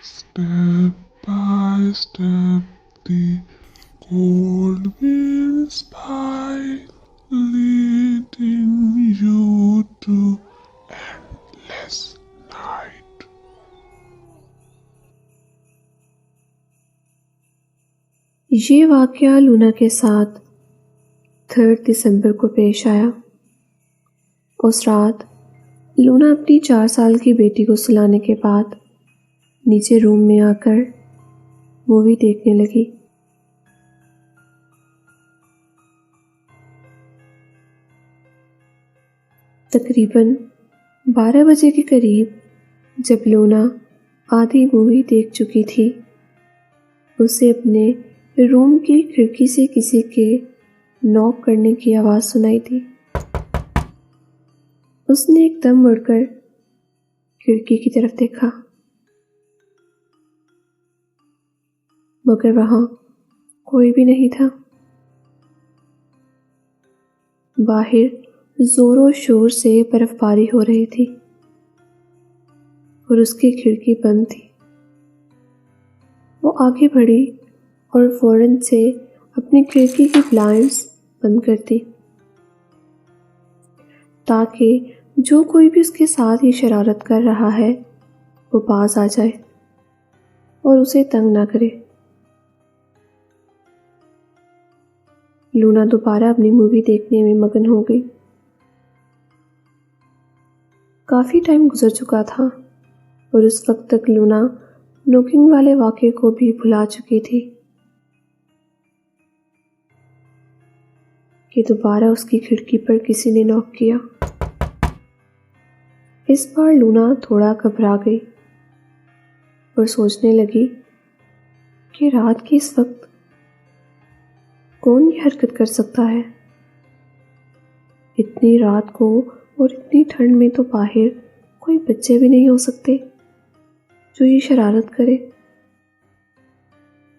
Step by step, the cold winds by, leading you to endless night. ये वाकया Luna के साथ 3 दिसंबर को पेश आया। उस रात लूना अपनी 4 साल की बेटी को सुलाने के बाद नीचे रूम में आकर मूवी देखने लगी। तकरीबन 12 बजे के करीब जब लूना आधी मूवी देख चुकी थी, उसे अपने रूम की खिड़की से किसी के नॉक करने की आवाज़ सुनाई दी। उसने एकदम मुड़कर खिड़की की तरफ देखा, मगर वहां कोई भी नहीं था। बाहर जोरों शोर से बर्फबारी हो रही थी और उसकी खिड़की बंद थी। वो आगे बढ़ी और फौरन से अपनी खिड़की की ब्लाइंड्स बंद कर दी, ताकि जो कोई भी उसके साथ ये शरारत कर रहा है वो पास आ जाए और उसे तंग ना करे। लूना दोबारा अपनी मूवी देखने में मगन हो गई। काफ़ी टाइम गुजर चुका था और उस वक्त तक लूना नॉकिंग वाले वाक़े को भी भुला चुकी थी कि दोबारा उसकी खिड़की पर किसी ने नॉक किया। इस बार लूना थोड़ा घबरा गई और सोचने लगी कि रात के इस वक्त कौन ये हरकत कर सकता है। इतनी रात को और इतनी ठंड में तो बाहर कोई बच्चे भी नहीं हो सकते जो ये शरारत करे।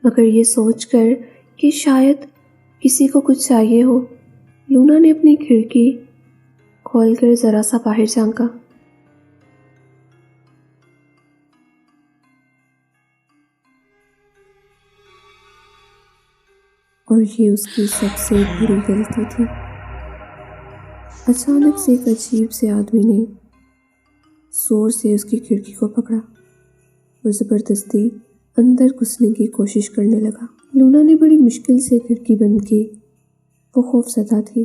मगर ये सोचकर कि शायद किसी को कुछ चाहिए हो, लूना ने अपनी खिड़की खोलकर जरा सा बाहर झांका। और ये उसकी सबसे बड़ी गलती थी। अचानक से एक अजीब से आदमी ने जोर से उसकी खिड़की को पकड़ा और ज़बरदस्ती अंदर घुसने की कोशिश करने लगा। लूना ने बड़ी मुश्किल से खिड़की बंद की। वो खौफज़दा थी,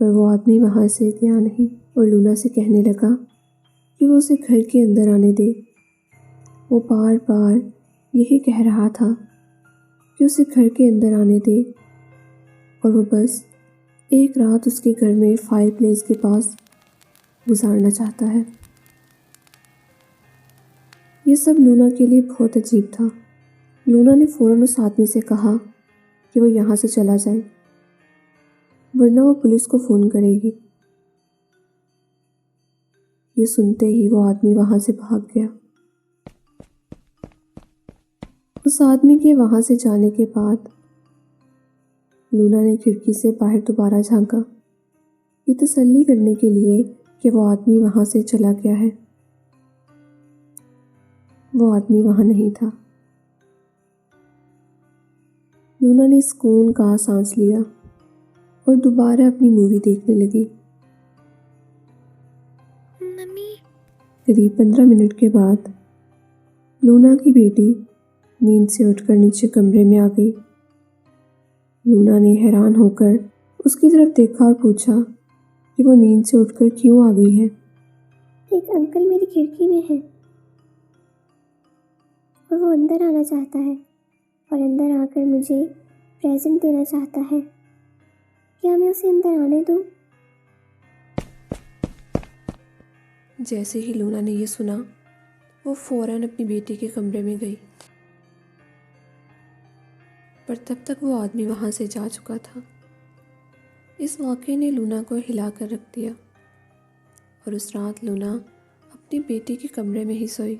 पर वो आदमी वहाँ से गया नहीं और लूना से कहने लगा कि वो उसे घर के अंदर आने दे। वो बार बार यही कह रहा था कि उसे घर के अंदर आने दे और वो बस एक रात उसके घर में फायर प्लेस के पास गुजारना चाहता है। ये सब लूना के लिए बहुत अजीब था। लूना ने फ़ौरन उस आदमी से कहा कि वो यहाँ से चला जाए, वरना वो पुलिस को फ़ोन करेगी। ये सुनते ही वो आदमी वहाँ से भाग गया। उस आदमी के वहाँ से जाने के बाद लूना ने खिड़की से बाहर दोबारा झांका, ये तसल्ली करने के लिए कि वो आदमी वहाँ से चला गया है। वो आदमी वहाँ नहीं था। लूना ने सुकून का सांस लिया और दोबारा अपनी मूवी देखने लगी। मम्मी। करीब 15 मिनट के बाद लूना की बेटी नींद से उठकर नीचे कमरे में आ गई। लूना ने हैरान होकर उसकी तरफ देखा और पूछा कि वो नींद से उठकर क्यों आ गई है। एक अंकल मेरी खिड़की में है और वो अंदर आना चाहता है और अंदर आकर मुझे प्रेजेंट देना चाहता है। क्या मैं उसे अंदर आने दूँ? जैसे ही लूना ने ये सुना, वो फ़ौरन अपनी बेटी के कमरे में गई, पर तब तक वो आदमी वहाँ से जा चुका था। इस वाक़े ने लूना को हिला कर रख दिया और उस रात लूना अपनी बेटी के कमरे में ही सोई।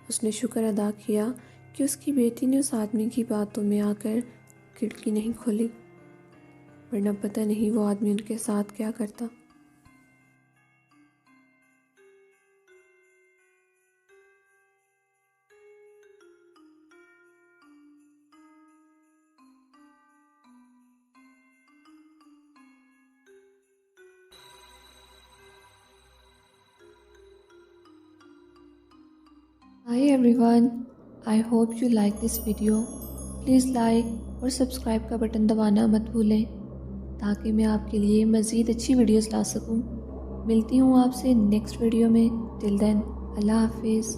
उसने शुक्र अदा किया कि उसकी बेटी ने उस आदमी की बातों में आकर खिड़की नहीं खोली, वरना पता नहीं वो आदमी उनके साथ क्या करता। Hi everyone, I hope you like this video. Please like और सब्सक्राइब का बटन दबाना मत भूलें ताकि मैं आपके लिए मज़ीद अच्छी वीडियोस ला सकूं। मिलती हूँ आपसे नेक्स्ट वीडियो में। टिल देन, अल्लाह हाफिज़।